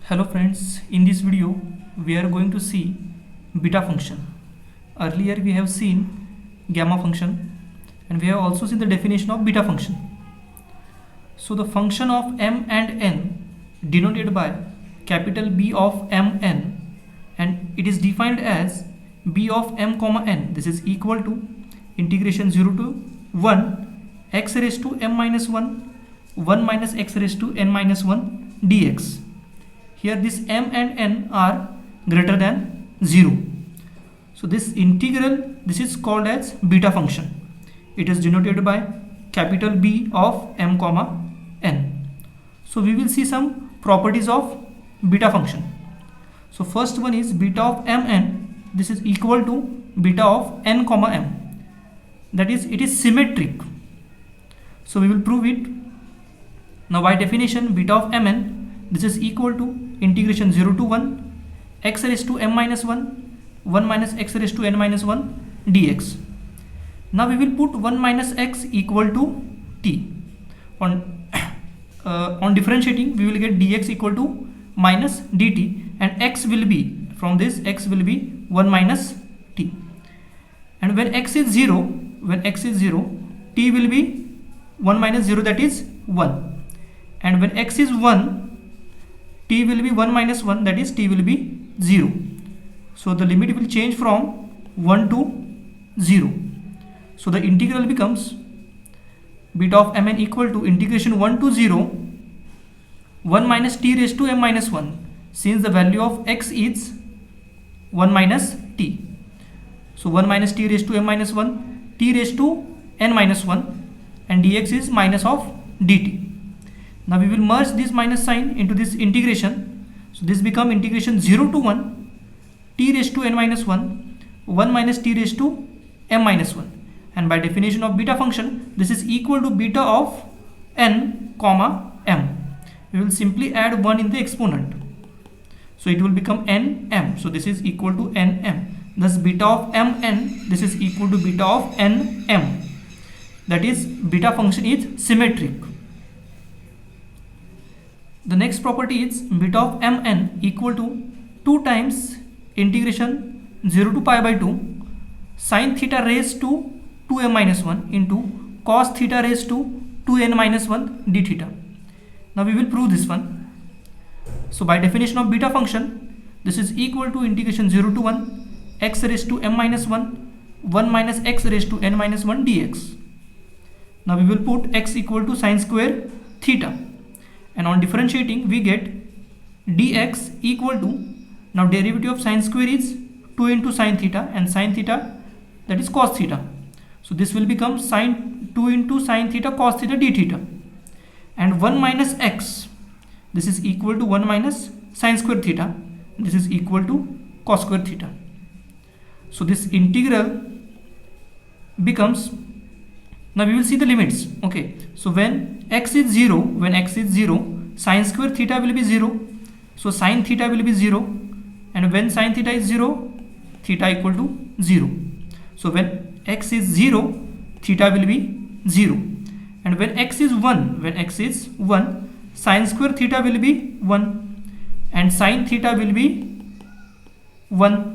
Hello friends, in this video we are going to see beta function. Earlier we have seen gamma function and we have also seen the definition of beta function. So the function of m and n denoted by capital B of mn, and it is defined as b of m comma n. This is equal to integration 0 to 1 x raised to m minus 1 minus x raised to n minus 1 dx. Here this m and n are greater than 0. So this integral, this is called as beta function. It is denoted by capital B of m comma n. So we will see some properties of beta function. So first one is beta of mn. This is equal to beta of n comma m. That is, it is symmetric. So we will prove it. Now by definition, beta of mn, this is equal to integration 0 to 1 x raised to m minus 1 minus x raised to n minus 1 dx. Now we will put 1 minus x equal to t. On differentiating, we will get dx equal to minus dt, and x will be, from this x will be 1 minus t. And when x is 0, t will be 1 minus 0, that is 1. And when x is 1, t will be 1 minus 1, that is t will be 0. So the limit will change from 1 to 0. So the integral becomes beta of mn equal to integration 1 to 0 1 minus t raised to m minus 1, since the value of x is 1 minus t. So 1 minus t raised to m minus 1, t raised to n minus 1, and dx is minus of dt. Now we will merge this minus sign into this integration. So this become integration 0 to 1 t raised to n minus 1 minus t raised to m minus 1. And by definition of beta function, this is equal to beta of n comma m. We will simply add 1 in the exponent. So it will become nm. So this is equal to nm. Thus beta of mn, this is equal to beta of nm. That is, beta function is symmetric. The next property is beta of mn equal to 2 times integration 0 to pi by 2 sine theta raised to 2m minus 1 into cos theta raised to 2n minus 1 d theta. Now we will prove this one. So by definition of beta function, this is equal to integration 0 to 1 x raised to m minus 1 minus x raised to n minus 1 dx. Now we will put x equal to sine square theta, and on differentiating we get dx equal to, now derivative of sine square is 2 into sine theta, and sine theta, that is cos theta. So this will become sine 2 into sine theta cos theta d theta, and 1 minus x, this is equal to 1 minus sine square theta, this is equal to cos square theta. So this integral becomes, now we will see the limits. Okay, so when x is 0, sine square theta will be 0, so sine theta will be 0, and when sine theta is 0, theta equal to 0. So when x is 0, theta will be 0, and when x is 1, sine square theta will be 1, and sine theta will be 1.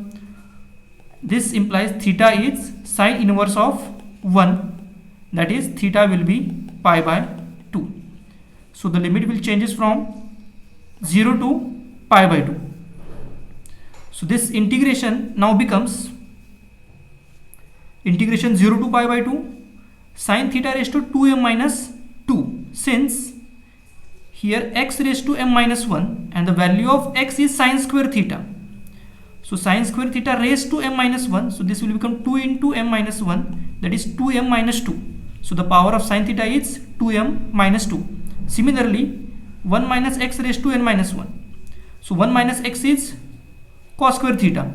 This implies theta is sine inverse of 1, that is theta will be pi by 2. So the limit will changes from 0 to pi by 2. So this integration now becomes integration 0 to pi by 2 sine theta raised to 2m minus 2, since here x raised to m minus 1 and the value of x is sine square theta. So sine square theta raised to m minus 1, so this will become 2 into m minus 1, that is 2m minus 2. So the power of sine theta is 2m minus 2. Similarly, 1 minus x raised to n minus 1. So 1 minus x is cos square theta.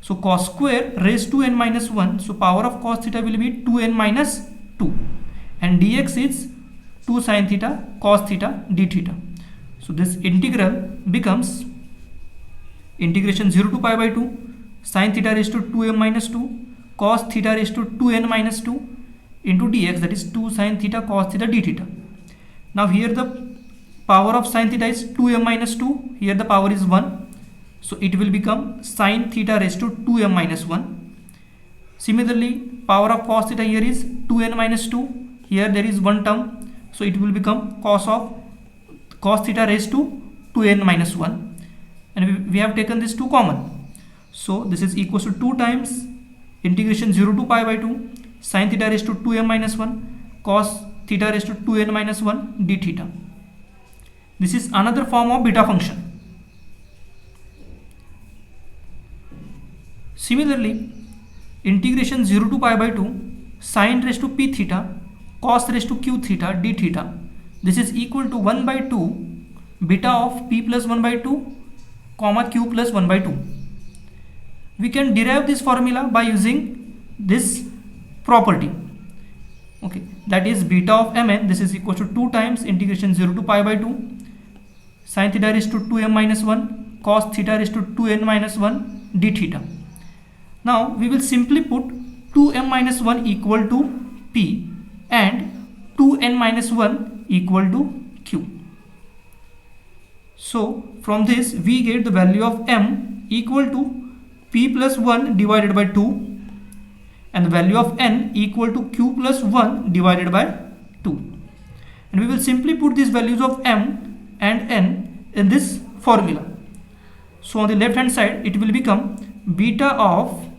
So cos square raised to n minus 1. So power of cos theta will be 2n minus 2. And dx is 2 sine theta cos theta d theta. So this integral becomes integration 0 to pi by 2 sine theta raised to 2m minus 2 cos theta raised to 2n minus 2 into dx, that is 2 sine theta cos theta d theta. Now here the power of sine theta is 2m minus 2. Here the power is 1. So it will become sine theta raised to 2m minus 1. Similarly, power of cos theta here is 2n minus 2. Here there is one term. So it will become cos theta raised to 2n minus 1. And we have taken this 2 common. So this is equals to 2 times integration 0 to pi by 2 sine theta raised to 2m minus 1 cos theta raised to 2n minus 1 d theta. This is another form of beta function. Similarly, integration 0 to pi by 2 sine raised to p theta cos raised to q theta d theta. This is equal to 1 by 2 beta of p plus 1 by 2 comma q plus 1 by 2. We can derive this formula by using this property. Okay, that is beta of mn. This is equal to 2 times integration 0 to pi by 2 sine theta raised to 2m minus 1 cos theta raised to 2n minus 1 d theta. Now we will simply put 2m minus 1 equal to p and 2n minus 1 equal to q. So from this we get the value of m equal to p plus 1 divided by 2 and the value of n equal to q plus 1 divided by 2. And we will simply put these values of m and n in this formula. So on the left hand side it will become beta of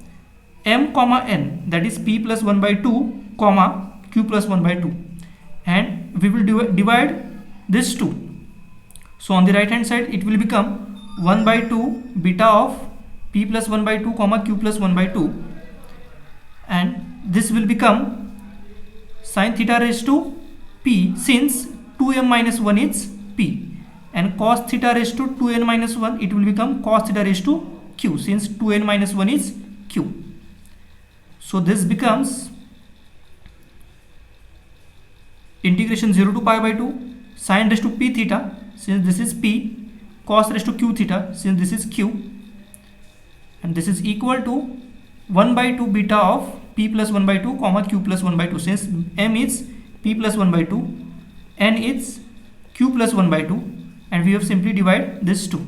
m comma n, that is p plus 1 by 2 comma q plus 1 by 2, and we will divide this 2. So on the right hand side it will become 1 by 2 beta of p plus 1 by 2 comma q plus 1 by 2, and this will become sine theta raised to p, since 2m minus 1 is p, and cos theta raised to 2n minus 1, it will become cos theta raised to q, since 2n minus 1 is q. So this becomes integration 0 to pi by 2 sine raised to p theta, since this is p, cos raised to q theta, since this is q, and this is equal to 1 by 2 beta of p plus 1 by 2 comma q plus 1 by 2, since m is p plus 1 by 2, n is q plus 1 by 2, and we have simply divided this 2.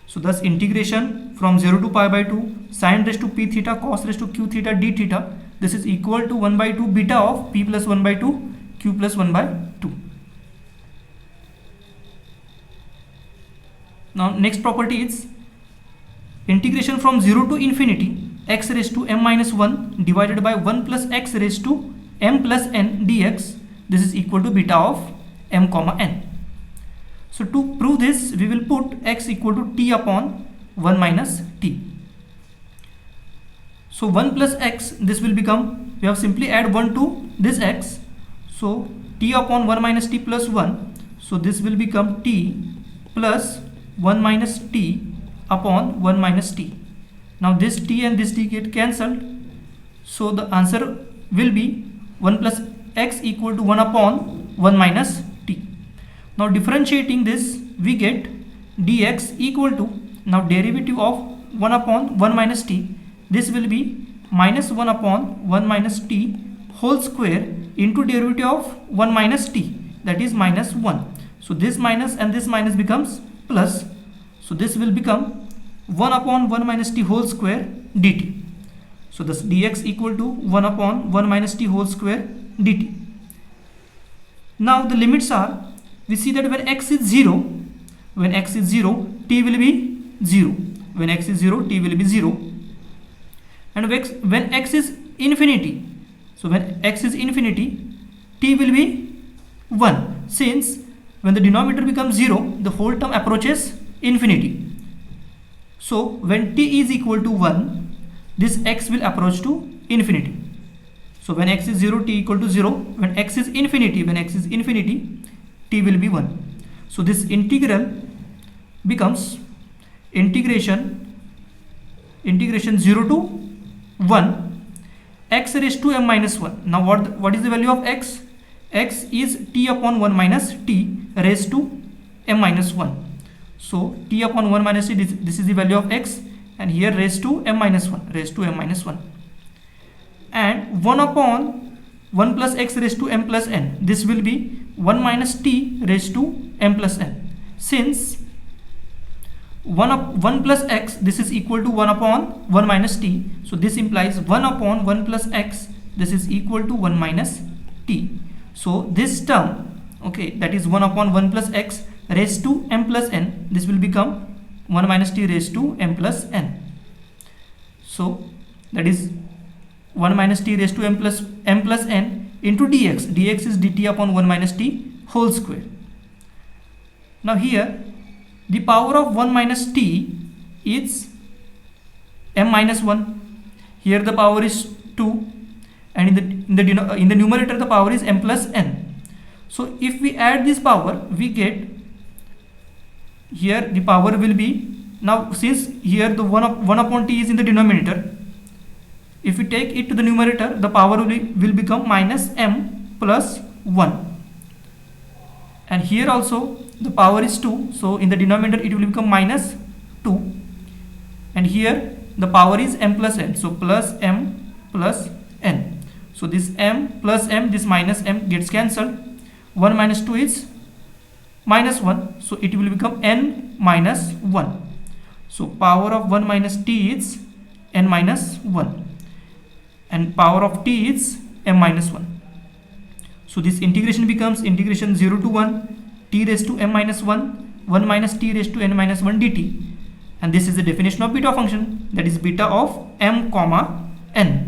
So thus integration from 0 to pi by 2 sine raised to p theta cos raised to q theta d theta, this is equal to 1 by 2 beta of p plus 1 by 2 q plus 1 by 2. Now next property is integration from 0 to infinity x raised to m minus 1 divided by 1 plus x raised to m plus n dx. This is equal to beta of m comma n. So to prove this we will put x equal to t upon 1 minus t. So 1 plus x, this will become, we have simply add 1 to this x, so t upon 1 minus t plus 1, so this will become t plus 1 minus t upon 1 minus t. Now this t and this t get cancelled, so the answer will be 1 plus x equal to 1 upon 1 minus t. Now differentiating this we get dx equal to, now derivative of 1 upon 1 minus t, this will be minus 1 upon 1 minus t whole square into derivative of 1 minus t, that is minus 1. So this minus and this minus becomes plus, so this will become 1 upon 1 minus t whole square dt. So thus dx equal to 1 upon 1 minus t whole square dt. Now the limits are, we see that when x is 0, when x is 0 t will be 0, when x is 0 t will be 0, and when x is infinity, so when x is infinity t will be 1, since when the denominator becomes 0 the whole term approaches infinity. So when t is equal to 1, this x will approach to infinity. So when x is 0 t equal to 0, when x is infinity t will be 1. So this integral becomes integration 0 to 1 x raised to m minus 1. Now what is the value of x? X is t upon 1 minus t raised to m minus 1. So t upon 1 minus t, this is the value of x, and here raised to m minus 1, raised to m minus 1, and 1 upon 1 plus x raised to m plus n, this will be 1 minus t raised to m plus n. Since 1 plus x, this is equal to 1 upon 1 minus t, so this implies 1 upon 1 plus x, this is equal to 1 minus t. So this term, okay, that is 1 upon 1 plus x raised to m plus n, this will become 1 minus t raised to m plus n. So that is 1 minus t raised to m plus n into dx. Dx is dt upon 1 minus t whole square. Now here the power of 1 minus t is m minus 1. Here the power is 2, and in the numerator the power is m plus n. So if we add this power, we get here the power will be, now since here the 1 upon t is in the denominator, if we take it to the numerator, the power will become minus m plus 1, and here also the power is 2, so in the denominator it will become minus 2, and here the power is m plus n, so plus m plus n. So this m plus m, this minus m gets cancelled. 1 minus 2 is minus 1, so it will become n minus 1. So power of 1 minus t is n minus 1, and power of t is m minus 1. So this integration becomes integration 0 to 1 t raised to m minus 1, 1 minus t raised to n minus 1 dt, and this is the definition of beta function, that is beta of m comma n.